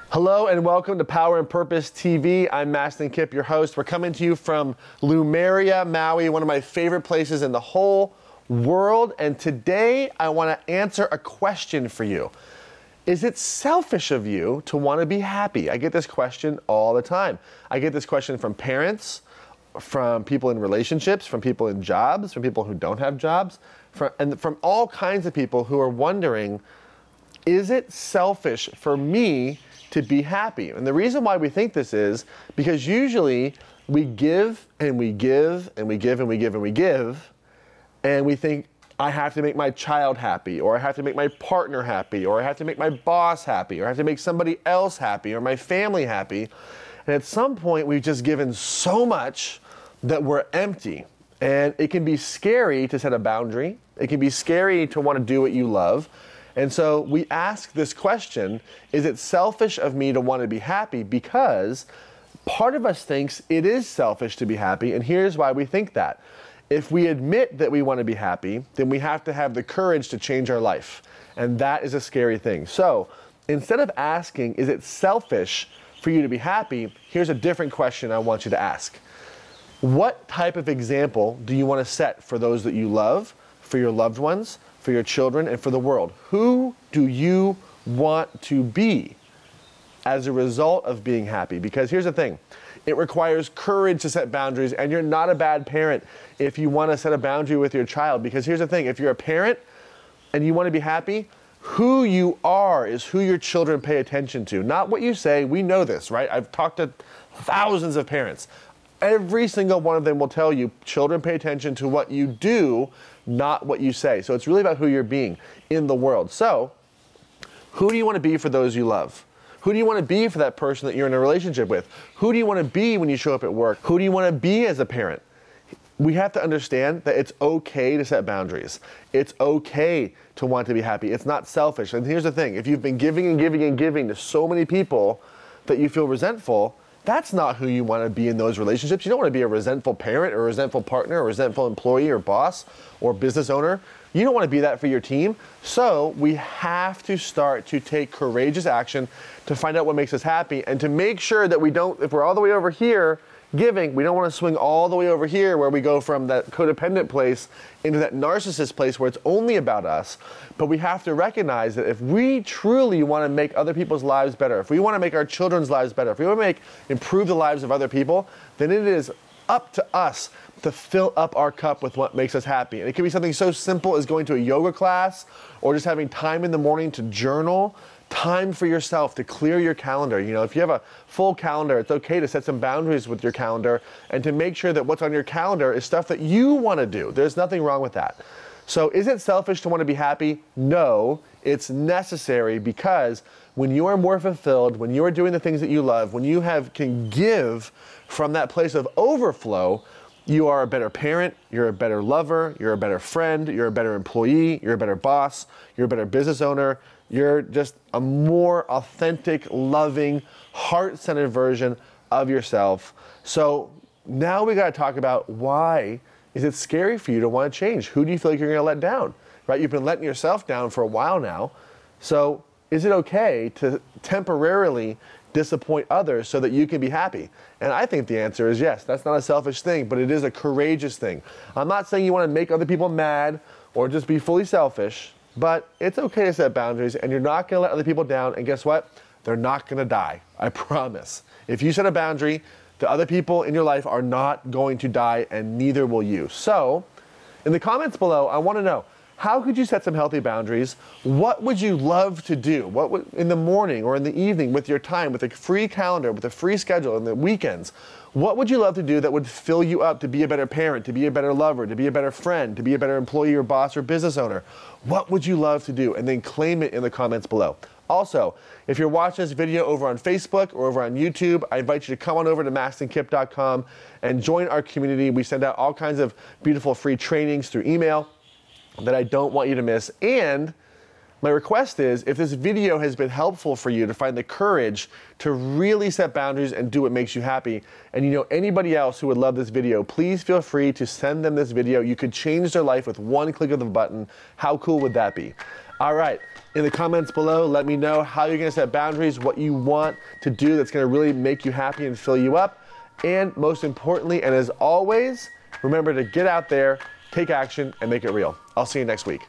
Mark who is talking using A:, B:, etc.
A: Hello and welcome to Power and Purpose TV. I'm Mastin, your host. We're coming to you from Lumeria, Maui, one of my favorite places in the whole world. And today I want to answer a question for you. Is it selfish of you to want to be happy? I get this question all the time. I get this question from parents, from people in relationships, from people in jobs, from people who don't have jobs, from all kinds of people who are wondering, is it selfish for me to be happy? And the reason why we think this is because usually we give and we give and we give and we give and we give, and we think, I have to make my child happy, or I have to make my partner happy, or I have to make my boss happy, or I have to make somebody else happy, or my family happy. And at some point we've just given so much that we're empty. And it can be scary to set a boundary. It can be scary to want to do what you love. And so we ask this question, is it selfish of me to want to be happy? Because part of us thinks it is selfish to be happy, and here's why we think that. If we admit that we want to be happy, then we have to have the courage to change our life. And that is a scary thing. So instead of asking, is it selfish for you to be happy? Here's a different question I want you to ask. What type of example do you want to set for those that you love, for your loved ones, for your children, and for the world? Who do you want to be as a result of being happy? Because here's the thing, it requires courage to set boundaries, and you're not a bad parent if you want to set a boundary with your child. Because here's the thing, if you're a parent and you want to be happy, who you are is who your children pay attention to, not what you say. We know this, right? I've talked to thousands of parents. Every single one of them will tell you children pay attention to what you do, not what you say. So it's really about who you're being in the world. So who do you want to be for those you love? Who do you want to be for that person that you're in a relationship with? Who do you want to be when you show up at work? Who do you want to be as a parent? We have to understand that it's okay to set boundaries. It's okay to want to be happy. It's not selfish. And here's the thing, if you've been giving and giving and giving to so many people that you feel resentful, that's not who you want to be in those relationships. You don't want to be a resentful parent or a resentful partner or a resentful employee or boss or business owner. You don't want to be that for your team. So we have to start to take courageous action to find out what makes us happy, and to make sure that we don't, if we're all the way over here giving, we don't want to swing all the way over here where we go from that codependent place into that narcissist place where it's only about us. But we have to recognize that if we truly want to make other people's lives better, if we want to make our children's lives better, if we want to improve the lives of other people, then it is up to us to fill up our cup with what makes us happy. And it can be something so simple as going to a yoga class, or just having time in the morning to journal, time for yourself to clear your calendar. You know, if you have a full calendar, it's okay to set some boundaries with your calendar and to make sure that what's on your calendar is stuff that you want to do. There's nothing wrong with that. So is it selfish to want to be happy? No, it's necessary, because when you are more fulfilled, when you are doing the things that you love, when you can give from that place of overflow, you are a better parent, you're a better lover, you're a better friend, you're a better employee, you're a better boss, you're a better business owner, you're just a more authentic, loving, heart-centered version of yourself. So now we got to talk about, why is it scary for you to want to change? Who do you feel like you're going to let down? Right? You've been letting yourself down for a while now. So is it okay to temporarily disappoint others so that you can be happy? And I think the answer is yes. That's not a selfish thing, but it is a courageous thing. I'm not saying you want to make other people mad or just be fully selfish, but it's okay to set boundaries, and you're not going to let other people down. And guess what? They're not going to die. I promise. If you set a boundary, the other people in your life are not going to die, and neither will you. So in the comments below, I want to know, how could you set some healthy boundaries? What would you love to do? What would, in the morning or in the evening with your time, with a free calendar, with a free schedule, in the weekends, what would you love to do that would fill you up to be a better parent, to be a better lover, to be a better friend, to be a better employee or boss or business owner? What would you love to do? And then claim it in the comments below. Also, if you're watching this video over on Facebook or over on YouTube, I invite you to come on over to mastinkip.com and join our community. We send out all kinds of beautiful free trainings through email that I don't want you to miss. And My request is, if this video has been helpful for you to find the courage to really set boundaries and do what makes you happy, and you know anybody else who would love this video, please feel free to send them this video. You could change their life with one click of the button. How cool would that be? All right, in the comments below, let me know how you're gonna set boundaries, what you want to do that's gonna really make you happy and fill you up. And most importantly, and as always, remember to get out there, take action, and make it real. I'll see you next week.